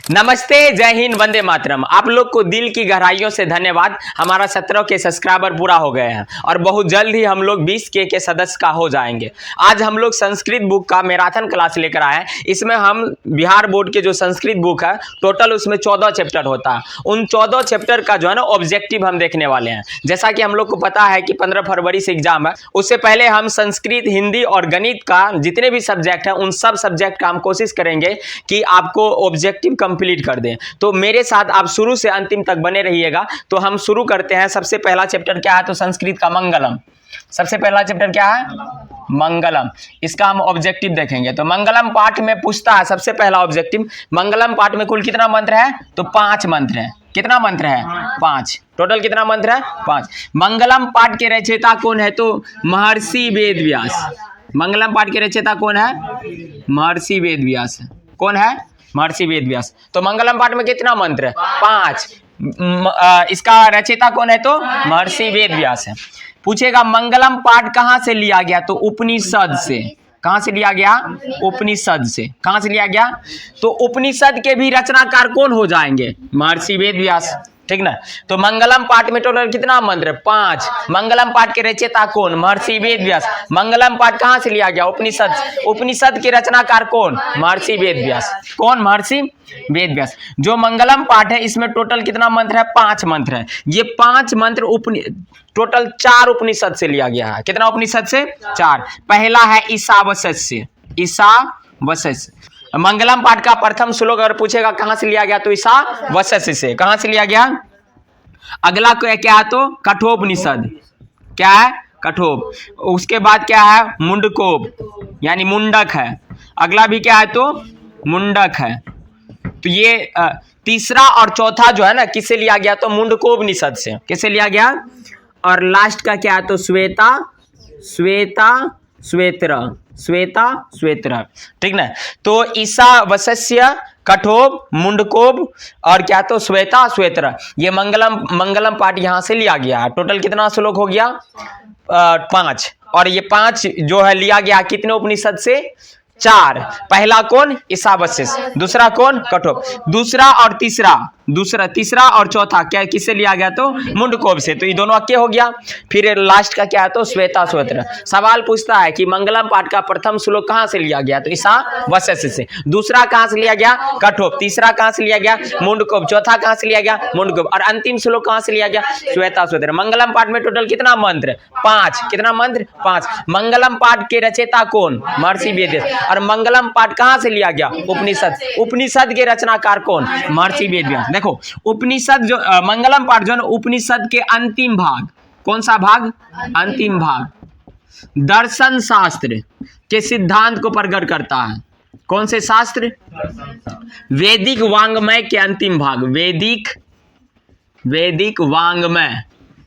नमस्ते, जय हिंद, वंदे मातरम। आप लोग को दिल की गहराइयों से धन्यवाद। हमारा 17 के सब्सक्राइबर पूरा हो गए हैं और बहुत जल्द ही हम लोग 20 के सदस्य का हो जाएंगे। आज हम लोग संस्कृत बुक का मैराथन क्लास लेकर आए हैं। इसमें हम बिहार बोर्ड के जो संस्कृत बुक है, टोटल उसमें 14 चैप्टर होता है। उन 14 चैप्टर का जो है ना ऑब्जेक्टिव हम देखने वाले हैं। जैसा कि हम लोग को पता है कि 15 फरवरी से एग्जाम है, उससे पहले हम संस्कृत, हिंदी और गणित का जितने भी सब्जेक्ट हैं उन सब सब्जेक्ट का हम कोशिश करेंगे कि आपको ऑब्जेक्टिव कंप्लीट कर दें। तो मेरे साथ आप शुरू से अंतिम तक बने रहिएगा। तो हम शुरू करते हैं। सबसे पहला चैप्टर क्या है? तो संस्कृत का मंगलम। सबसे पहला चैप्टर क्या है? मंगलम। इसका हम ऑब्जेक्टिव देखेंगे। तो मंगलम पाठ में पूछता है सबसे पहला ऑब्जेक्टिव, मंगलम पाठ में कुल कितना मंत्र है? तो 5 मंत्र है। कितना मंत्र है? 5। टोटल कितना मंत्र है? 5। मंगलम पाठ के रचयिता कौन है? तो महर्षि वेदव्यास। मंगलम पाठ के रचयिता कौन है? महर्षि वेदव्यास। कौन है? महर्षि वेदव्यास। तो मंगलम पाठ में कितना मंत्र है? 5। इसका रचयिता कौन है? तो महर्षि वेदव्यास है। पूछेगा मंगलम पाठ कहां से लिया गया? तो उपनिषद से। कहां से लिया गया? उपनिषद से। कहां से लिया गया? तो उपनिषद के भी रचनाकार कौन हो जाएंगे? महर्षि वेदव्यास। ठीक ना? तो मंगलम पाठ में टोटल कितना मंत्र? 5। मंगलम पाठ के रचयिता कौन? महर्षि वेदव्यास। मंगलम पाठ कहां से लिया गया? उपनिषद। उपनिषद के रचनाकार कौन? महर्षि वेदव्यास। कौन? महर्षि वेदव्यास। जो मंगलम पाठ है इसमें टोटल कितना मंत्र है? 5 मंत्र है। ये 5 मंत्र टोटल 4 उपनिषद से लिया गया है। कितना उपनिषद से? 4। पहला है ईशावास्य से। ईशावास्य। मंगलम पाठ का प्रथम श्लोक अगर पूछेगा कहां से लिया गया? तो ईशावास्य से। कहां से लिया गया? अगला क्या है? तो कठोपनिषद। क्या है? कठोप। उसके बाद क्या है? मुंडकोप यानी मुंडक है। अगला भी क्या है? तो मुंडक है। तो ये तीसरा और चौथा जो है ना किससे लिया गया? तो मुंडकोपनिषद से। किससे लिया गया? और लास्ट का क्या है? तो श्वेता ठीक ना? तो ईशावास्य, कठोप, मुंडकोप और क्या? तो श्वेता। ये मंगलम पाठ यहां से लिया गया है। टोटल कितना श्लोक हो गया? 5। और ये 5 जो है लिया गया कितने उपनिषद से? 4। पहला कौन? ईशावास्य। दूसरा कौन? कठोप। तीसरा और चौथा क्या किससे लिया गया? तो मुंडकोप से। तो ये दोनों अक्के हो गया। फिर लास्ट का क्या है? तो श्वेता। सवाल पूछता है कि मंगलम पाठ का प्रथम श्लोक कहां से लिया गया? तो ईशावास्य से। दूसरा कहां से लिया गया? कठोप। तीसरा कहां से लिया गया? मुंडकोप। चौथा कहां से लिया गया? मुंडकोप। और अंतिम श्लोक कहां से लिया गया? श्वेता। मंगलम पाठ में टोटल कितना मंत्र? 5। कितना मंत्र? 5। मंगलम पाठ के रचयिता कौन? महर्षि वेदव्यास। और मंगलम पाठ कहां से लिया गया? उपनिषद। उपनिषद के रचनाकार कौन? महर्षि वेदव्यास। देखो उपनिषद जो मंगलम पाठ जो है उपनिषद के अंतिम भाग, कौन सा भाग? अंतिम भाग दर्शन शास्त्र के सिद्धांत को प्रकट करता है। कौन से शास्त्र? वैदिक वांग्मय के अंतिम भाग। वैदिक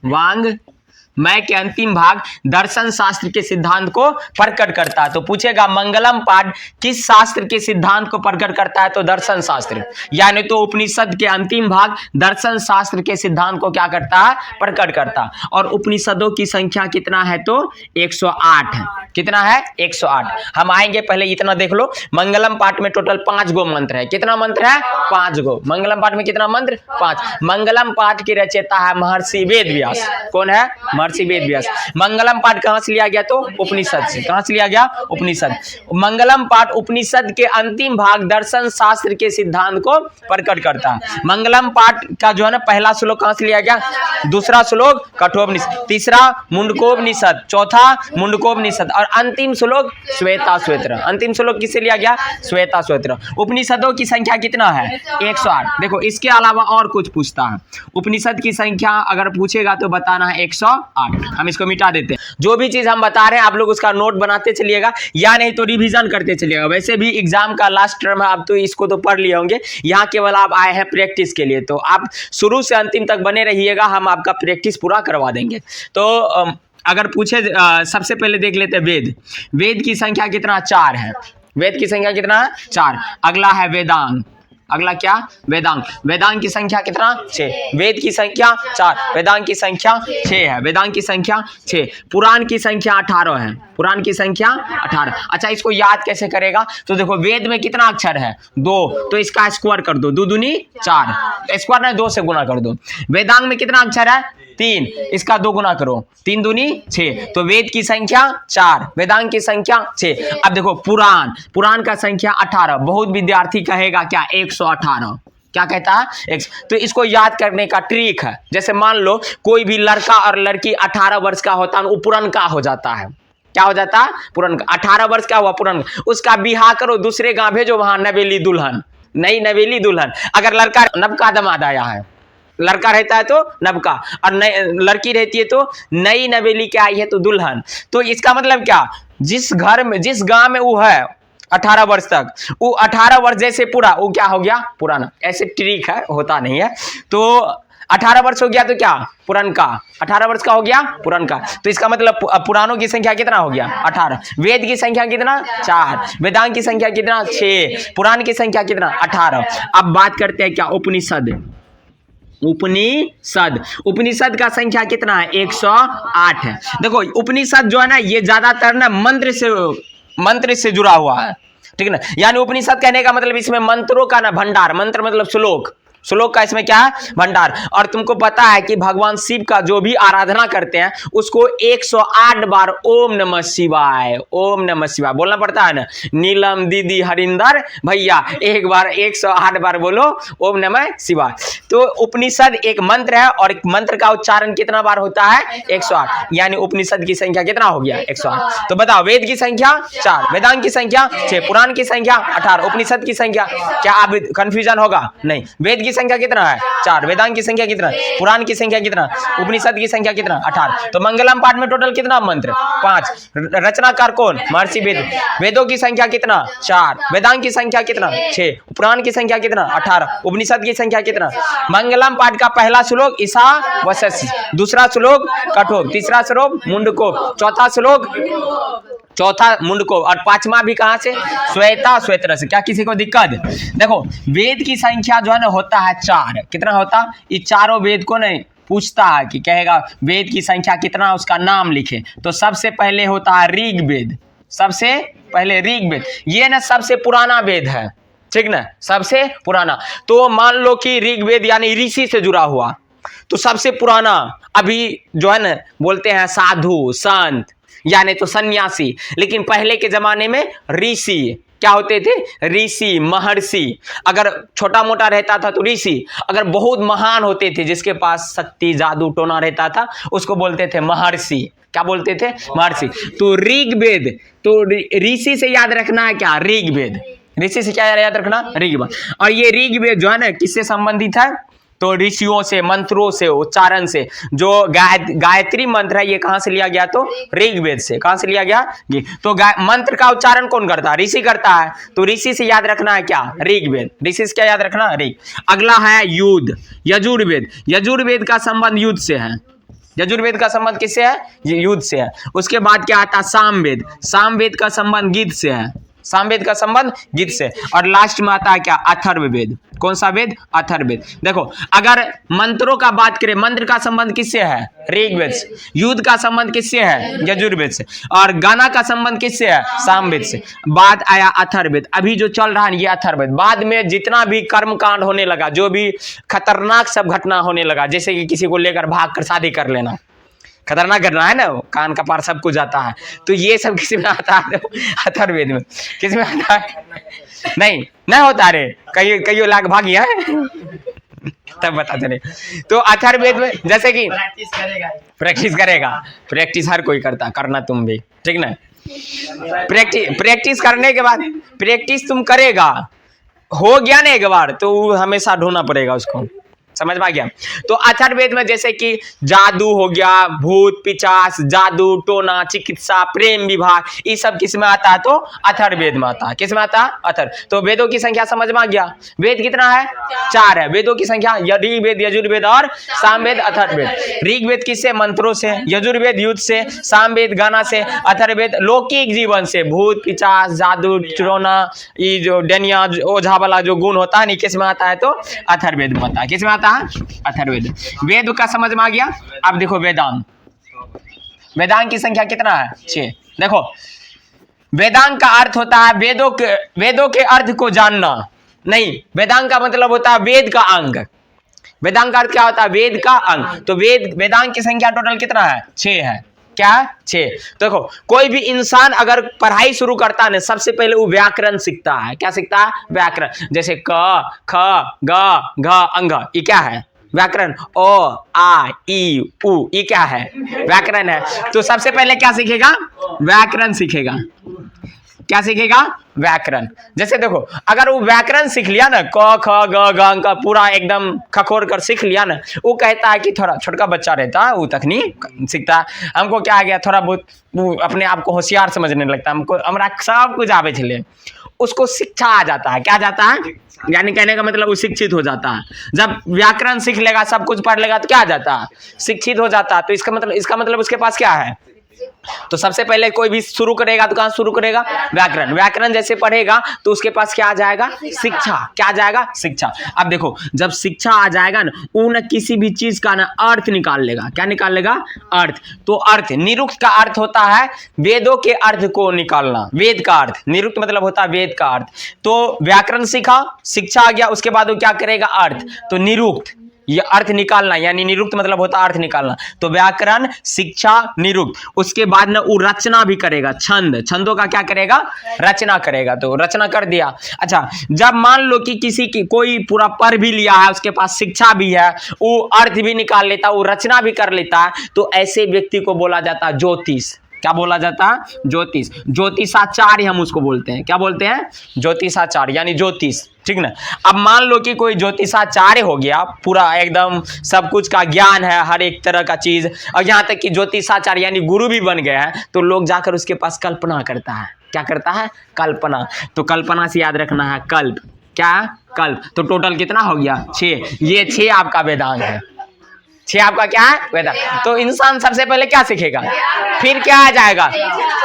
वांग्मय के अंतिम भाग दर्शन शास्त्र के सिद्धांत को प्रकट करता है। तो पूछेगा मंगलम पाठ किस शास्त्र के सिद्धांत को प्रकट करता है? तो दर्शन शास्त्र। यानी तो उपनिषद के अंतिम भाग दर्शन शास्त्र के सिद्धांत को क्या करता है? प्रकट करता है। और उपनिषदों की संख्या कितना है? तो 108 है। कितना है? 108। हम आएंगे, पहले इतना देख लो। मंगलम पाठ में टोटल 5 गो मंत्र है। कितना मंत्र है? 5 गो। मंगलम पाठ में कितना मंत्र? 5। मंगलम पाठ के रचयिता है महर्षि वेदव्यास। कौन है? महर्षि वेदव्यास। मंगलम पाठ कहां से लिया गया? तो उपनिषद से। कहां से लिया गया? उपनिषद। मंगलम पाठ उपनिषद के अंतिम भाग दर्शन शास्त्र के सिद्धांत को प्रकट करता है। मंगलम पाठ का जो है ना पहला श्लोक कहां से लिया गया? दूसरा श्लोक कठोपनिषद। तीसरा मुंडकोपनिषद। चौथा मुंडकोपनिषद। और अंतिम श्लोक श्वेता। अंतिम श्लोक किससे लिया गया? श्वेता। उपनिषदों की संख्या कितना है? 108। देखो इसके अलावा और कुछ पूछता है। उपनिषद की संख्या अगर पूछेगा तो बताना है 108। हम इसको मिटा देते हैं। जो भी चीज हम बता रहे हैं आप लोग उसका नोट बनाते चलिएगा या नहीं तो रिवीजन करते चलिएगा। वैसे भी एग्जाम का लास्ट टर्म है, आप तो इसको तो पढ़ लिए होंगे। यहाँ केवल आप आए हैं प्रैक्टिस के लिए। तो आप शुरू से अंतिम तक बने रहिएगा, हम आपका प्रैक्टिस पूरा करवा देंगे। तो अगर पूछे सबसे पहले देख लेते हैं वेद की संख्या कितना? 4 है। वेद की संख्या कितना है? 4। अगला है वेदांग। अगला क्या, वेदांग। वेदांग की संख्या कितना, 6। वेद की संख्या 4, वेदांग की संख्या 6 है, वेदांग की संख्या 6। पुराण की संख्या 18 है, पुराण की संख्या 18। अच्छा, इसको याद कैसे करेगा, तो देखो वेद में कितना अक्षर है, 2, तो इसका स्क्वायर कर दो, 2 दूनी 4, स्क्वायर नहीं 2 से गुना कर दो। वेदांग में कितना अक्षर है, 3, इसका 2 गुना करो, 3 दूनी 6, तो वेद की संख्या 4, वेदांग की संख्या 6। अब देखो पुराण, पुराण का संख्या 18, बहुत विद्यार्थी कहेगा क्या 118, क्या कहता है, तो इसको याद करने का ट्रिक है। जैसे मान लो कोई भी लड़का और लड़की 18 वर्ष का होता है, वो पुरनका हो जाता है, क्या हो जाता है, पुरनका। 18 वर्ष का हुआ पुरनका, उसका बिहार करो, दूसरे गांव भेजो, वहां नवेली दुल्हन, नई नवेली दुल्हन। अगर लड़का नबका दमाद आया है, लड़का रहता है तो नबका, और लड़की रहती है तो नई नवेली क्या आई है तो दुल्हन। तो इसका मतलब क्या, जिस घर में, जिस गांव में वो है 18 वर्ष तक, वो 18 वर्ष जैसे पूरा, वो क्या हो गया, पुराना। ऐसे ट्रिक है, होता नहीं है। तो 18 वर्ष हो गया तो क्या, पुरनका। 18 वर्ष का हो गया पुरनका, तो इसका मतलब पुराणों की संख्या कितना हो गया, 18। वेद की संख्या कितना, 4। वेदांग की संख्या कितना, 6। पुराण की संख्या कितना, 18। अब बात करते हैं क्या, उपनिषद। उपनिषद, उपनिषद का संख्या कितना है, 108 है। देखो उपनिषद जो है ना, ये ज्यादातर ना मंत्र से जुड़ा हुआ है, ठीक है ना। यानी उपनिषद कहने का मतलब इसमें मंत्रों का ना भंडार, मंत्र मतलब श्लोक, श्लोक का इसमें क्या है, भंडार। और तुमको पता है कि भगवान शिव का जो भी आराधना करते हैं उसको 108 बार ओम नमः शिवाय, ओम नमः शिवाय बोलना पड़ता है ना। नीलम दीदी हरिंदर भैया एक बार 108 बार बोलो ओम नमः शिवाय। तो उपनिषद एक मंत्र है, और एक मंत्र का उच्चारण कितना बार होता है, 108। यानी उपनिषद की संख्या कितना हो गया, 108। तो बताओ, वेद की संख्या 4, वेदांग की संख्या 6, पुराण की संख्या 18, उपनिषद की संख्या, क्या आप कंफ्यूजन होगा, नहीं। वेद की संख्या कितना है, 4, वेदांग की संख्या कितना, पुराण की संख्या कितना, उपनिषद की संख्या कितना, 18। तो मंगलम पाठ में टोटल कितना मंत्र, 5। रचनाकार कौन, महर्षि वेद। वेदों की संख्या कितना, 4, वेदांग की संख्या कितना, 6, पुराण की संख्या कितना, 18, उपनिषद की संख्या कितना। मंगलम पाठ का पहला श्लोक ईशावास्यस्य, दूसरा श्लोक कठोर, तीसरा श्लोक मुंडको, चौथा मुंडको, और 5वां भी कहां से, श्वेता श्वेत्र से। क्या किसी को दिक्कत, देखो वेद की संख्या जो है ना होता है 4, कितना होता, ये चारों वेद को नहीं पूछता है कि कहेगा वेद की संख्या कितना, उसका नाम लिखे। तो सबसे पहले होता है ऋग्वेद, सबसे पहले ऋग्वेद, ये ना सबसे पुराना वेद है, ठीक ना, सबसे पुराना। तो मान लो कि ऋग्वेद यानी ऋषि से जुड़ा हुआ, तो सबसे पुराना अभी जो है ना बोलते हैं साधु संत, यानी तो सन्यासी। लेकिन पहले के जमाने में ऋषि क्या होते थे, ऋषि महर्षि। अगर छोटा मोटा रहता था तो ऋषि, अगर बहुत महान होते थे जिसके पास शक्ति जादू टोना रहता था उसको बोलते थे महर्षि। क्या बोलते थे, महर्षि। तो ऋग्वेद, तो ऋषि से याद रखना है क्या, ऋग्वेद, ऋषि से क्या याद रखना, ऋग्वेद। और ये ऋग्वेद जो है ना किससे संबंधित है, तो ऋषियों से, मंत्रों से, उच्चारण से। जो गायत्री मंत्र है ये कहां से लिया गया, तो ऋग्वेद से। कहां से लिया गया, तो मंत्र का उच्चारण कौन करता है, ऋषि करता है। तो ऋषि से याद रखना है क्या, ऋग्वेद। ऋषि से क्या याद रखना, ऋग। अगला है युद्ध, यजुर्वेद। यजुर्वेद का संबंध युद्ध से है, यजुर्वेद का संबंध किससे है, युद्ध से है। उसके बाद क्या आता है, सामवेद। सामवेद का संबंध गीत से है, सामवेद का संबंध गीत से। और लास्ट में आता है क्या, अथर्ववेद। कौन सा वेद, अथर्ववेद। देखो अगर मंत्रों का बात करें, मंत्र का संबंध किससे है, ऋग्वेद से। युद्ध का संबंध किससे है, यजुर्वेद से। और गाना का संबंध किससे है, सामवेद से। बाद आया अथर्ववेद, अभी जो चल रहा है ये अथर्ववेद। बाद में जितना भी कर्म कांड होने लगा, जो भी खतरनाक सब घटना होने लगा, जैसे कि किसी को लेकर भाग कर शादी कर लेना, खतरनाक करना है ना, कान का पार सब कुछ आता है। तो ये सब किस में आता है, अथर्ववेद में। किस में आता है, नहीं होता रे, कई लाख भागी है तब बता चले। तो अथर्ववेद में जैसे कि प्रैक्टिस करेगा, प्रैक्टिस हर कोई करता, करना तुम भी, ठीक ना। प्रैक्टिस करने के बाद, प्रैक्टिस तुम करेगा, हो गया ना एक बार तो हमेशा ढूंढना पड़ेगा उसको, समझ में आ गया। तो अथर्ववेद में जैसे कि जादू हो गया, भूत पिचास, जादू टोना, चिकित्सा, प्रेम विवाह, ये सब किस में आता है? तो अथर्ववेद में आता है। किस में आता है? अथर्व। तो वेदों की संख्या समझ में आ गया। वेद कितना है? 4 है। वेदों की संख्या ऋग्वेद, यजुर्वेद और सामवेद, अथर्ववेद। ऋग्वेद किससे? मंत्रों से। यजुर्वेद युद्ध से। सामवेद गाना से। अथर्ववेद लौकिक जीवन से, भूत पिचास, जादू टोना, ये जो डेनिया ओझा वाला जो गुण होता है नहीं, किस में आता है? तो अथर्ववेद में आता है। किस में आता है? अथर्ववेद। वेद का समझ में आ गया। अब देखो वेदांग। वेदांग की संख्या कितना है? 6। देखो वेदांग का अर्थ होता है वेदों के अर्थ को जानना। नहीं, वेदांग का मतलब होता है वेद का अंग। वेदांग का अर्थ क्या होता है? वेद का अंग। तो वेदांग की संख्या टोटल कितना है? 6 है। क्या? 6। देखो कोई भी इंसान अगर पढ़ाई शुरू करता है ना, सबसे पहले वो व्याकरण सीखता है। क्या सीखता है? व्याकरण। जैसे क ख ग घ अंग, ये क्या है? व्याकरण। ओ आ ई उ, ये क्या है? व्याकरण है। तो सबसे पहले क्या सीखेगा? व्याकरण सीखेगा। क्या सीखेगा? व्याकरण। जैसे देखो अगर वो व्याकरण सीख लिया ना, क ख ग घ अंग का पूरा एकदम खखोर कर सीख लिया ना, वो कहता है कि थोड़ा छोटका बच्चा रहता है वो तक नहीं सीखता, हमको क्या आ गया, थोड़ा बहुत वो अपने आप को होशियार समझने लगता है, हमको हमरा सब कुछ आवे छले, उसको शिक्षा आ जाता है। क्या जाता है? यानी कहने का मतलब वो शिक्षित हो जाता है। जब व्याकरण सीख लेगा, सब कुछ पढ़ लेगा, तो क्या आ जाता है? शिक्षित हो जाता है। तो इसका मतलब उसके पास क्या है? तो सबसे पहले कोई भी शुरू करेगा तो कहां शुरू करेगा? व्याकरण। व्याकरण जैसे पढ़ेगा तो उसके पास क्या आ जाएगा? शिक्षा। क्या आ जाएगा? शिक्षा। अब देखो जब शिक्षा आ जाएगा ना, वो ना किसी भी चीज का ना अर्थ निकाल लेगा। क्या निकाल लेगा? अर्थ। तो अर्थ, निरुक्त का अर्थ होता है वेदों के अर्थ को निकालना। वेद का अर्थ, निरुक्त मतलब होता है वेद का अर्थ। तो व्याकरण सीखा, शिक्षा आ गया, उसके बाद वो क्या करेगा? अर्थ। तो निरुक्त, ये अर्थ निकालना, यानी निरुक्त मतलब होता है अर्थ निकालना। तो व्याकरण, शिक्षा, निरुक्त। उसके बाद ना वो रचना भी करेगा, छंद, छंदों का क्या करेगा? रचना करेगा। तो रचना कर दिया। अच्छा, जब मान लो कि किसी की कोई पूरा पढ़ भी लिया है, उसके पास शिक्षा भी है, वो अर्थ भी निकाल लेता है, वो रचना भी कर लेता है, तो ऐसे व्यक्ति को बोला जाता है ज्योतिष। क्या बोला जाता है? ज्योतिष। ज्योतिषाचार्य हम उसको बोलते हैं। क्या बोलते हैं? ज्योतिषाचार्य, यानी ज्योतिष। ठीक ना। अब मान लो कि कोई ज्योतिषाचार्य हो गया, पूरा एकदम सब कुछ का ज्ञान है, हर एक तरह का चीज, और यहाँ तक कि ज्योतिषाचार्य यानी गुरु भी बन गया है, तो लोग जाकर उसके पास कल्पना करता है। क्या करता है? कल्पना। तो कल्पना से याद रखना है कल्प। क्या? कल्प। तो टोटल कितना हो गया? 6। ये 6 आपका वेदांग है। 6 आपका क्या है? वेदांग। तो इंसान सबसे पहले क्या सीखेगा? फिर क्या आ जाएगा?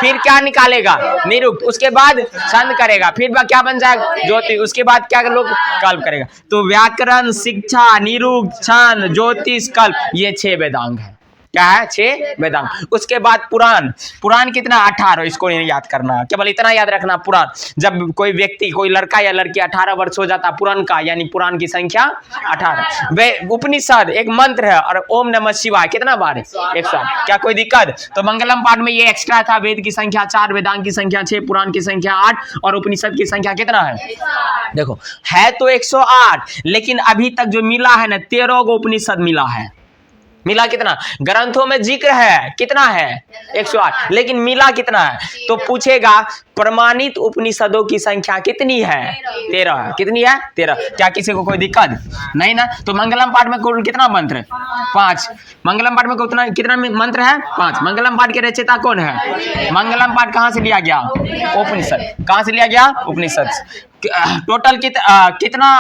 फिर क्या निकालेगा? निरुक्त। उसके बाद छंद करेगा, फिर क्या बन जाएगा? ज्योतिष। उसके बाद क्या लोग? कल्प करेगा। तो व्याकरण, शिक्षा, निरुक्त, छंद, ज्योतिष, कल्प, ये 6 वेदांग है। क्या है? 6 वेदांग। उसके बाद पुराण। पुराण कितना? 18। इसको नहीं याद करना, केवल इतना याद रखना। पुराण, जब कोई व्यक्ति, कोई लड़का या लड़की 18 वर्ष हो जाता पुराण का, यानी पुराण की संख्या 18। उपनिषद एक मंत्र है, और ओम नमः शिवाय कितना बार? 108। क्या कोई दिक्कत? तो मंगलम पाठ में ये एक्स्ट्रा था। वेद की संख्या 4, वेदांग की संख्या 6, पुराण की संख्या 8, और उपनिषद की संख्या कितना है? देखो है तो 108, लेकिन अभी तक जो मिला है ना, 13 गो उपनिषद मिला है। मिला कितना? ग्रंथों में जिक्र है कितना है? 108, लेकिन मिला कितना है? तो पूछेगा प्रमाणित उपनिषदों की संख्या कितनी है? 13। कितनी है? 13। क्या किसी को कोई दिक्कत नहीं ना? तो मंगलम पाठ में कुल कितना मंत्र? 5। मंगलम पाठ में कितना मंत्र है? 5। मंगलम पाठ के रचयिता कौन है? मंगलम पाठ कहां से लिया गया? उपनिषद। कहां से लिया गया? उपनिषद। टोटल कितना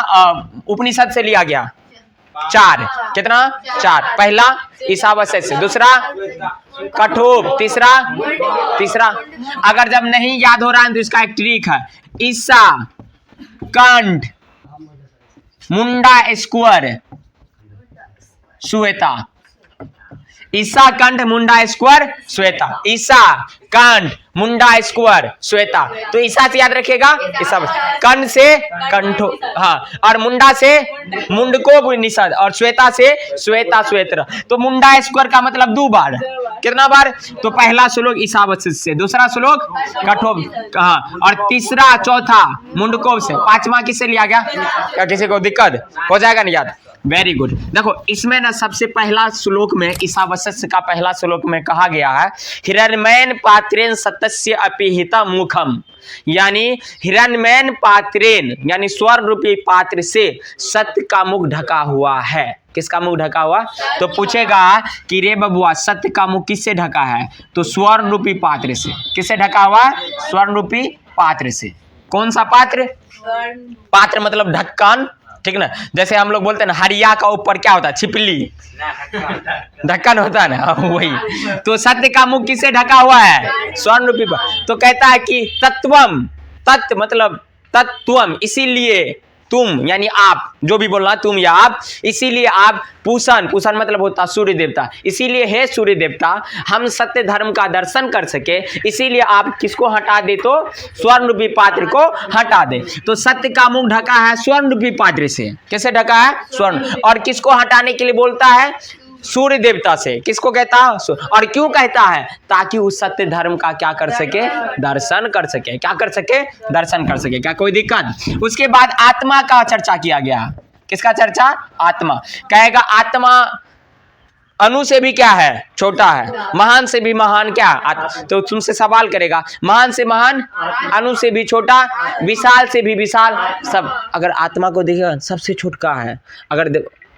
उपनिषद से लिया गया? 4। कितना? 4। पहला ईशावास्य से, दूसरा कठोप, तीसरा अगर जब नहीं याद हो रहा है तो इसका एक ट्रिक है। ईशा, कंठ, मुंडा, स्क्वायर, श्वेता। ईशा, कंठ, मुंडा, स्क्वायर, श्वेता। ईशा, कंठ, मुंडा, स्क्वायर, श्वेता। तो ईशा से याद रखेगा ईशा, कंठ से कंठो, हाँ, और मुंडा से मुंडको निषद, और श्वेता से श्वेता श्वेत्र। तो मुंडा स्क्वायर का मतलब 2 बार। कितना बार? तो पहला श्लोक ईशावास्य से, दूसरा श्लोक कठोप, हाँ, और तीसरा चौथा मुंडकोप से, 5वां किससे लिया गया? क्या किसी को दिक्कत हो जाएगा? नहीं याद? Very good. देखो इसमें ना सबसे पहला श्लोक में ईशावास्य का पहला श्लोक में कहा गया है हिरण्मयन पात्रेन सत्यस्य अपिहिता मुखम, यानी हिरण्मयन पात्रेन यानी स्वर्ण रूपी पात्र से सत्य का मुख ढका हुआ है। किसका मुख ढका हुआ? तो पूछेगा कि रे बबुआ सत्य का मुख किससे ढका है? तो स्वर्ण रूपी पात्र से। किससे ढका हुआ? स्वर्ण रूपी पात्र से। कौन सा पात्र? पात्र मतलब ढक्कन, ठीक ना। जैसे हम लोग बोलते हैं ना हरिया का ऊपर क्या होता है? छिपली, ढक्कन होता है ना, वही। तो सत्य का मुख किससे ढका हुआ है? स्वर्ण रूपी। तो कहता है कि तत्वम, तत्व मतलब तत्वम, इसीलिए तुम यानी आप, जो भी बोलना तुम या आप, इसीलिए आप पूषण, पूषण मतलब होता सूर्य देवता, इसीलिए हे सूर्य देवता हम सत्य धर्म का दर्शन कर सके, इसीलिए आप किसको हटा दे? तो स्वर्ण रूपी पात्र को हटा दे। तो सत्य का मुख ढका है स्वर्ण रूपी पात्र से। कैसे ढका है? स्वर्ण। और किसको हटाने के लिए बोलता है? सूर्य देवता से। किसको कहता है? और क्यों कहता है? ताकि उस सत्य धर्म का क्या कर सके? दर्शन कर सके। क्या कर सके? दर्शन कर सके। क्या कोई दिक्कत? उसके बाद आत्मा का चर्चा किया गया। किसका चर्चा? आत्मा। कहेगा आत्मा अणु से भी क्या है? छोटा है। महान से भी महान क्या? तो तुमसे सवाल करेगा महान से महान, अणु से भी छोटा, विशाल से भी विशाल, सब। अगर आत्मा को देखेगा सबसे छोटा है, अगर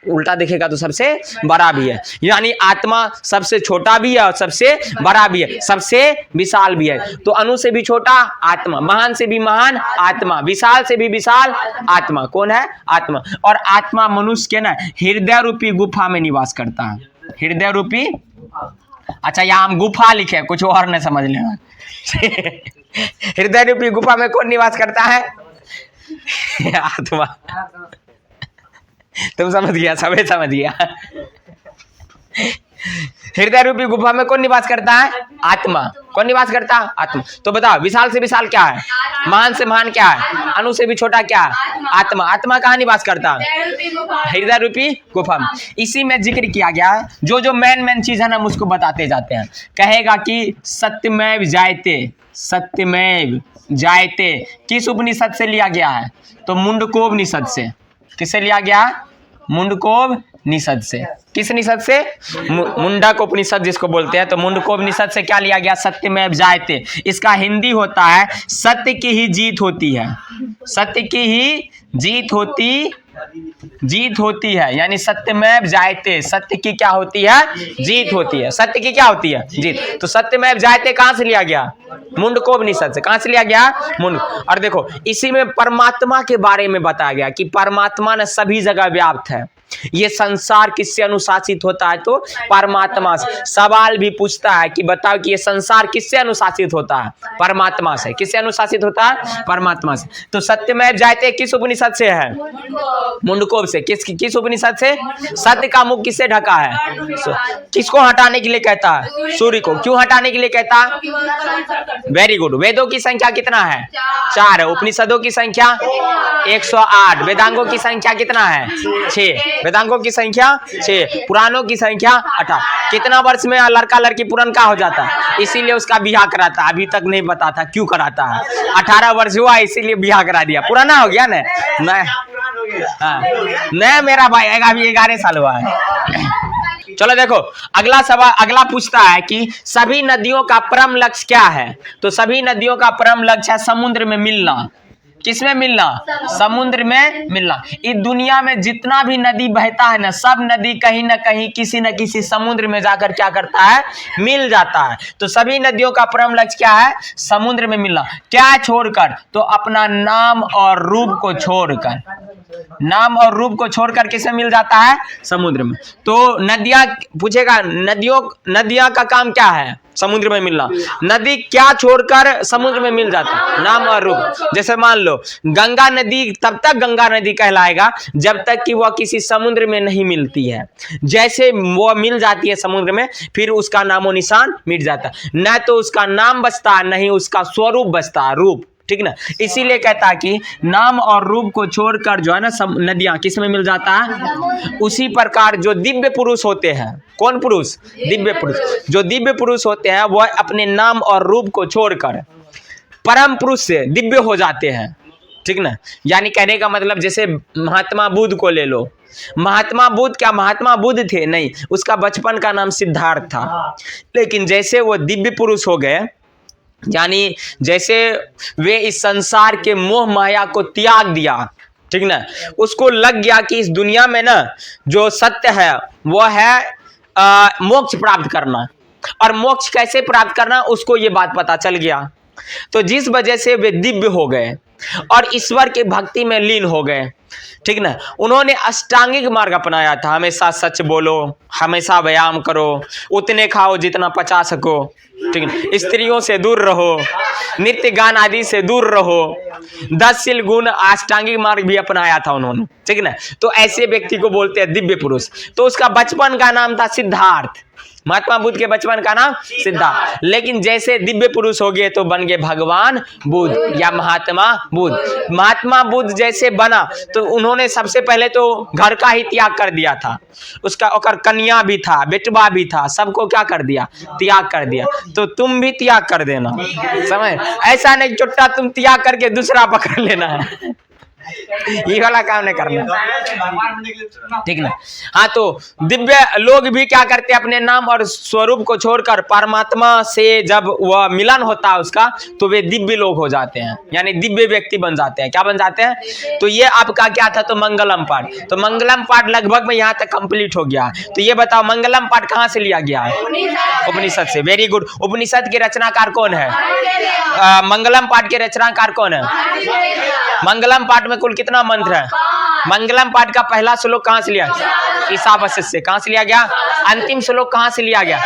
उल्टा देखेगा तो सबसे बड़ा भी है। यानी आत्मा सबसे छोटा भी है और सबसे बड़ा भी है, सबसे विशाल भी है। तो अणु से भी छोटा आत्मा, महान से भी महान आत्मा, विशाल से भी विशाल आत्मा। कौन है? आत्मा। और आत्मा मनुष्य के ना हृदय रूपी गुफा में निवास करता है। हृदय रूपी, अच्छा यहाँ हम गुफा लिखे, कुछ और न समझ लेना। हृदय रूपी गुफा में कौन निवास करता है? आत्मा। तुम समझ गया, सभी समझ गया। हृदय रूपी गुफा में कौन निवास करता है? आत्मा। कौन निवास करता है? आत्मा। तो बताओ विशाल से विशाल क्या है? महान से महान क्या है? अणु से भी छोटा क्या है? आत्मा। आत्मा कहाँ निवास करता है? हृदय रूपी गुफा में। इसी में जिक्र किया गया है। जो जो मेन चीज है ना हम उसको बताते जाते हैं। कहेगा कि सत्यमेव जायते, सत्यमेव जायते किस उपनिषद से लिया गया है? तो मुंडकोपनिषद से। किससे लिया गया? मुंडकोपनिषद से। किस निषद से? मुंडक उपनिषद जिसको बोलते हैं। तो मुंडकोपनिषद से क्या लिया गया? सत्यमेव जायते। इसका हिंदी होता है सत्य की ही जीत होती है। सत्य की ही जीत होती है, यानी सत्यमेव जायते, सत्य की क्या होती है? जीत होती है। सत्य की क्या होती है? जीत। तो सत्यमेव जायते कहां से लिया गया? मुंडकोपनिषद से। कहां से लिया गया? मुंड। और देखो इसी में परमात्मा के बारे में बताया गया कि परमात्मा ने सभी जगह व्याप्त है। ये संसार किससे अनुशासित होता है? तो परमात्मा से। सवाल भी पूछता है कि बताओ कि ये संसार किससे अनुशासित होता है? परमात्मा से। किससे अनुशासित होता है? परमात्मा से। तो सत्यमेव जायते किस उपनिषद से है? मुंडकोप से। किस उपनिषद से? सत्य का मुख किससे ढका है? किसको हटाने के लिए कहता है? सूर्य को। क्यों हटाने के लिए कहता है? Very good. वेदों की संख्या कितना है? 4 है। उपनिषदों की संख्या 108। वेदांगों की संख्या कितना है? 6। वेदांगों की संख्या 6, पुराणों की संख्या 18। कितना वर्ष में लड़का लड़की पुरान का हो जाता है? इसीलिए उसका बियाह कराता है। अभी तक नहीं पता था क्यों कराता है। 18 वर्ष हुआ इसीलिए बियाह करा दिया। पुराना हो गया ना? नहीं मेरा भाई अभी 11 साल हुआ है। चलो देखो अगला सवाल, अगला पूछता है कि सभी नदियों का परम लक्ष्य क्या है? तो सभी नदियों का परम लक्ष्य है समुद्र में मिलना। किसमें मिलना? समुद्र में मिलना। इस दुनिया में जितना भी नदी बहता है ना, सब नदी कहीं ना कहीं किसी न किसी समुद्र में जाकर क्या करता है? मिल जाता है। तो सभी नदियों का परम लक्ष्य क्या है? समुद्र में मिलना। क्या छोड़कर? तो अपना नाम और रूप को छोड़कर। नाम और रूप को छोड़कर किसमें मिल जाता है? समुद्र में। तो नदियां पूछेगा नदियां का काम क्या है? समुद्र में मिलना। नदी क्या छोड़कर समुद्र में मिल जाता है? नाम और रूप। जैसे मान लो गंगा नदी तब तक गंगा नदी कहलाएगा जब तक कि वह किसी समुद्र में नहीं मिलती है। जैसे वो मिल जाती है समुद्र में फिर उसका नामो निशान मिट जाता है। न तो उसका नाम बचता है नहीं उसका स्वरूप बचता है, रूप। ठीक ना? इसीलिए कहता है कि नाम और रूप को छोड़कर जो है ना नदियां किस में मिल जाता है? उसी प्रकार जो दिव्य पुरुष होते हैं। कौन पुरुष? दिव्य पुरुष। जो दिव्य पुरुष होते हैं वह अपने नाम और रूप को छोड़कर परम पुरुष से दिव्य हो जाते हैं। ठीक ना। यानी कहने का मतलब जैसे महात्मा बुद्ध को ले लो, महात्मा बुद्ध क्या महात्मा बुद्ध थे? नहीं, उसका बचपन का नाम सिद्धार्थ था। लेकिन जैसे वो दिव्य पुरुष हो गए, यानी जैसे वे इस संसार के मोह माया को त्याग दिया, ठीक ना, उसको लग गया कि इस दुनिया में ना जो सत्य है वो है मोक्ष प्राप्त करना, और मोक्ष कैसे प्राप्त करना उसको ये बात पता चल गया। तो जिस वजह से वे दिव्य हो गए और ईश्वर के भक्ति में लीन हो गए, ठीक ना। उन्होंने अष्टांगिक मार्ग अपनाया था, हमेशा सच बोलो, हमेशा व्यायाम करो, उतने खाओ जितना पचा सको, ठीक है, स्त्रियों से दूर रहो, नृत्य गान आदि से दूर रहो, 10 शील गुण अष्टांगिक मार्ग भी अपनाया था उन्होंने, ठीक ना। तो ऐसे व्यक्ति को बोलते हैं दिव्य पुरुष। तो उसका बचपन का नाम था सिद्धार्थ, महात्मा बुद्ध के बचपन का नाम सिद्धार्थ। लेकिन जैसे दिव्य पुरुष हो गए तो बन गए भगवान बुद्ध या महात्मा बुद्ध। महात्मा बुद्ध जैसे बना तो उन्होंने सबसे पहले तो घर का ही त्याग कर दिया था, उसका ओकर कन्या भी था, बेटवा भी था, सबको क्या कर दिया? त्याग कर दिया। तो तुम भी त्याग कर देना, समझ? ऐसा नहीं चुट्टा तुम त्याग करके दूसरा पकड़ लेना है, ये वाला काम नहीं करना, ठीक ना। हाँ, तो दिव्य लोग भी क्या करते हैं? अपने नाम और स्वरूप को छोड़कर परमात्मा से जब वह मिलन होता है उसका, तो वे दिव्य लोग हो जाते हैं, यानी दिव्य व्यक्ति बन जाते हैं। क्या बन जाते हैं? तो ये आपका क्या था? तो मंगलम पाठ। तो मंगलम पाठ लगभग में यहाँ तक कंप्लीट हो गया। तो ये बताओ मंगलम पाठ कहाँ से लिया गया है? उपनिषद से। Very good. उपनिषद के रचनाकार कौन है? मंगलम पाठ के रचनाकार कौन है? मंगलम पाठ में कुल कितना मंत्र है? मंगलम पाठ का पहला श्लोक कहाँ से लिया? ईशावास्य से। कहाँ से लिया गया? अंतिम श्लोक कहाँ से लिया गया?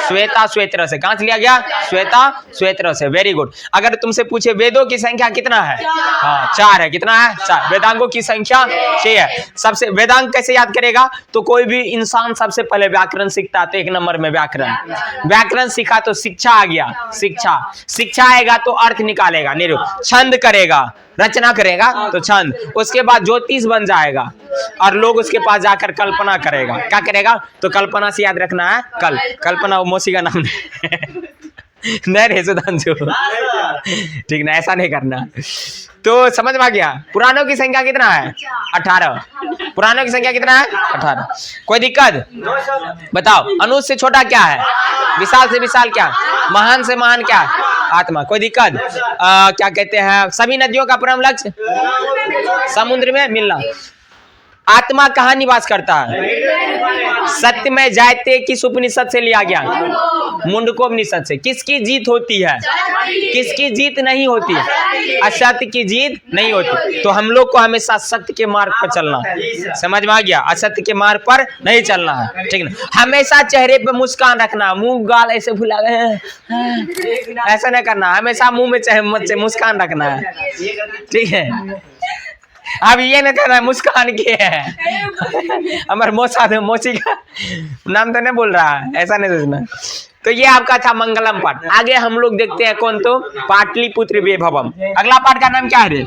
श्वेता श्वेत्र से। कहाँ से लिया गया? श्वेता श्वेत्र से। Very good. अगर तुमसे पूछे वेदों की संख्या कितना है? हाँ, 4 है। कितना है? 4। वेदांगों की संख्या 6 है। सबसे वेदांग कैसे याद करेगा? तो कोई भी इंसान सबसे पहले व्याकरण सीखता है, तो 1 नंबर में व्याकरण। व्याकरण सीखा तो शिक्षा आ गया, शिक्षा। शिक्षा आएगा तो अर्थ निकालेगा, निरूपण। छंद करेगा, रचना करेगा तो छंद। उसके बाद ज्योतिष बन जाएगा और लोग उसके पास जाकर कल्पना करेगा। क्या करेगा? तो कल्पना से याद रखना है, कल्पना मौसी का नाम नहीं रे सुधांशु, ठीक ना, ऐसा नहीं करना। तो समझ में आ गया? पुराणों की संख्या कितना है? 18। पुराणों की संख्या कितना है? 18। कोई दिक्कत? बताओ। अनुज से छोटा क्या है? विशाल से विशाल क्या? महान से महान क्या? आत्मा। कोई दिक्कत? क्या कहते हैं? सभी नदियों का परम लक्ष्य समुद्र में मिलना। आत्मा कहाँ निवास करता है? सत्य में जायते किस उपनिषद से लिया गया? मुंडकोपनिषद से। किसकी जीत होती है? किसकी जीत नहीं होती? असत्य की जीत नहीं होती। तो हम लोग को हमेशा सत्य के मार्ग पर चलना है। समझ में आ गया? असत्य के मार्ग पर नहीं चलना है, ठीक ना। हमेशा चेहरे पे मुस्कान रखना, मुंह गाल ऐसे फुला ऐसा नहीं करना। हमेशा मुंह में मुस्कान रखना है, ठीक है। अब ये नहीं कहना मुस्कान के है, हमारे मौसी का नाम तो नहीं बोल रहा है, ऐसा नहीं सोचना। तो ये आपका था मंगलम पाठ। आगे हम लोग देखते हैं कौन? तो पाटलिपुत्र वैभवम। अगला पाठ का नाम क्या है रे?